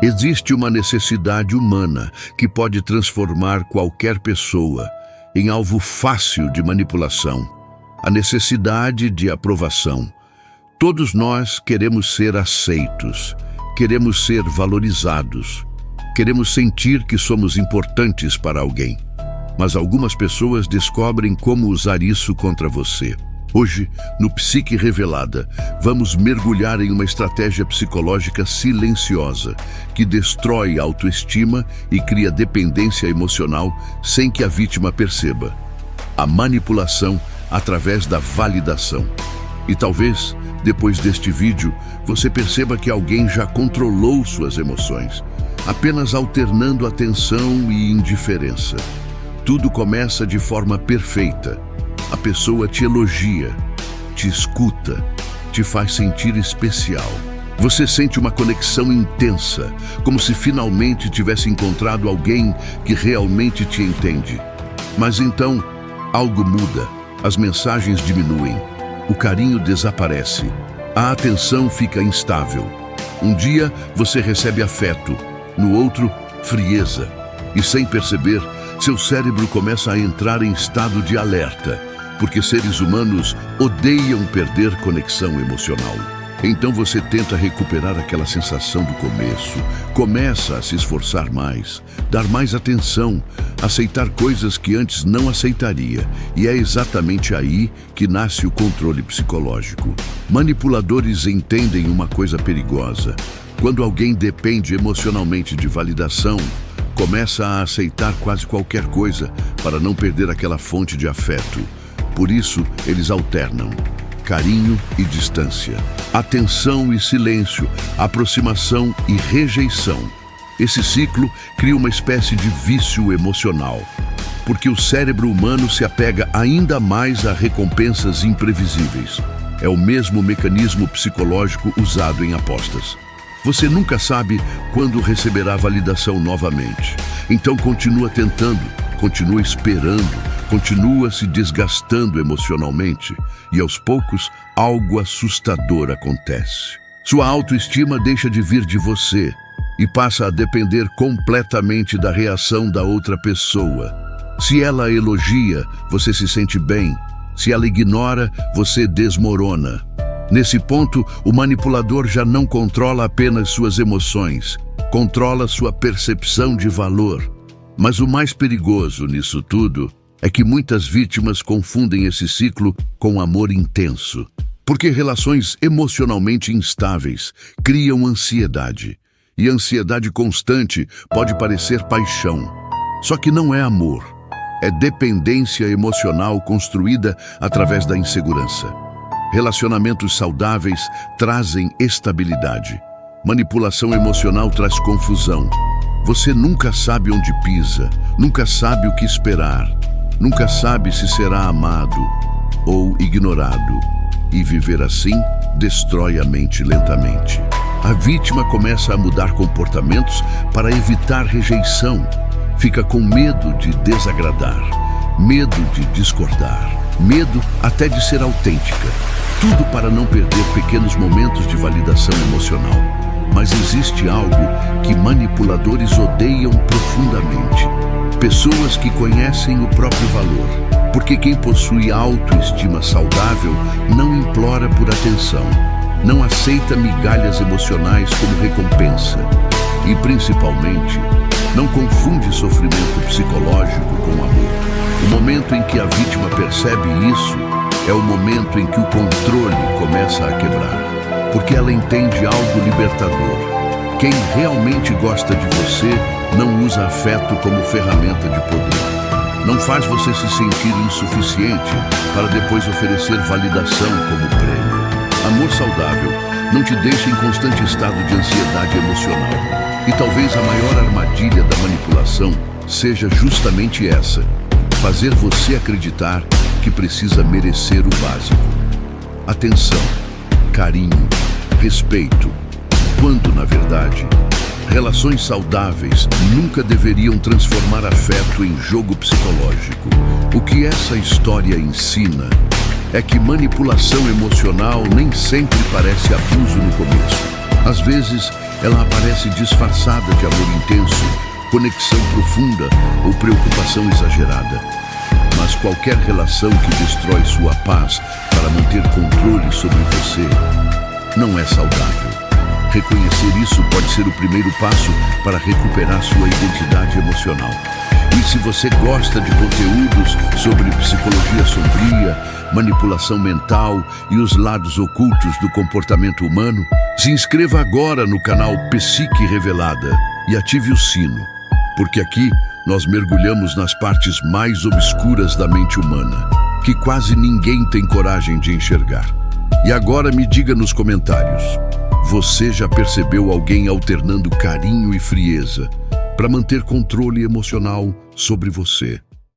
Existe uma necessidade humana que pode transformar qualquer pessoa em alvo fácil de manipulação: a necessidade de aprovação. Todos nós queremos ser aceitos, queremos ser valorizados, queremos sentir que somos importantes para alguém. Mas algumas pessoas descobrem como usar isso contra você. Hoje, no Psique Revelada, vamos mergulhar em uma estratégia psicológica silenciosa que destrói a autoestima e cria dependência emocional sem que a vítima perceba: a manipulação através da validação. E talvez, depois deste vídeo, você perceba que alguém já controlou suas emoções, apenas alternando atenção e indiferença. Tudo começa de forma perfeita. A pessoa te elogia, te escuta, te faz sentir especial. Você sente uma conexão intensa, como se finalmente tivesse encontrado alguém que realmente te entende. Mas então, algo muda. As mensagens diminuem, o carinho desaparece, a atenção fica instável. Um dia você recebe afeto, no outro, frieza. E sem perceber, seu cérebro começa a entrar em estado de alerta, porque seres humanos odeiam perder conexão emocional. Então você tenta recuperar aquela sensação do começo, começa a se esforçar mais, dar mais atenção, aceitar coisas que antes não aceitaria. E é exatamente aí que nasce o controle psicológico. Manipuladores entendem uma coisa perigosa: quando alguém depende emocionalmente de validação, começa a aceitar quase qualquer coisa para não perder aquela fonte de afeto. Por isso, eles alternam carinho e distância, atenção e silêncio, aproximação e rejeição. Esse ciclo cria uma espécie de vício emocional, porque o cérebro humano se apega ainda mais a recompensas imprevisíveis. É o mesmo mecanismo psicológico usado em apostas. Você nunca sabe quando receberá validação novamente. Então continua tentando, continua esperando, continua se desgastando emocionalmente e aos poucos algo assustador acontece. Sua autoestima deixa de vir de você e passa a depender completamente da reação da outra pessoa. Se ela elogia, você se sente bem. Se ela ignora, você desmorona. Nesse ponto, o manipulador já não controla apenas suas emoções, controla sua percepção de valor. Mas o mais perigoso nisso tudo é que muitas vítimas confundem esse ciclo com amor intenso, porque relações emocionalmente instáveis criam ansiedade, e ansiedade constante pode parecer paixão. Só que não é amor, é dependência emocional construída através da insegurança. Relacionamentos saudáveis trazem estabilidade. Manipulação emocional traz confusão. Você nunca sabe onde pisa, nunca sabe o que esperar, nunca sabe se será amado ou ignorado. E viver assim destrói a mente lentamente. A vítima começa a mudar comportamentos para evitar rejeição. Fica com medo de desagradar, medo de discordar, medo até de ser autêntica. Tudo para não perder pequenos momentos de validação emocional. Mas existe algo que manipuladores odeiam profundamente: pessoas que conhecem o próprio valor. Porque quem possui autoestima saudável não implora por atenção, não aceita migalhas emocionais como recompensa e, principalmente, não confunde sofrimento psicológico com amor. O momento em que a vítima percebe isso é o momento em que o controle começa a quebrar, porque ela entende algo libertador. Quem realmente gosta de você não usa afeto como ferramenta de poder. Não faz você se sentir insuficiente para depois oferecer validação como prêmio. Amor saudável não te deixa em constante estado de ansiedade emocional. E talvez a maior armadilha da manipulação seja justamente essa: fazer você acreditar que precisa merecer o básico. Atenção, carinho, respeito, quando, na verdade, relações saudáveis nunca deveriam transformar afeto em jogo psicológico. O que essa história ensina é que manipulação emocional nem sempre parece abuso no começo. Às vezes, Ela aparece disfarçada de amor intenso, conexão profunda ou preocupação exagerada. Mas qualquer relação que destrói sua paz para manter controle sobre você não é saudável. Reconhecer isso pode ser o primeiro passo para recuperar sua identidade emocional. E se você gosta de conteúdos sobre psicologia sombria, manipulação mental e os lados ocultos do comportamento humano, se inscreva agora no canal Psique Revelada e ative o sino, porque aqui nós mergulhamos nas partes mais obscuras da mente humana, que quase ninguém tem coragem de enxergar. E agora me diga nos comentários, você já percebeu alguém alternando carinho e frieza para manter controle emocional sobre você?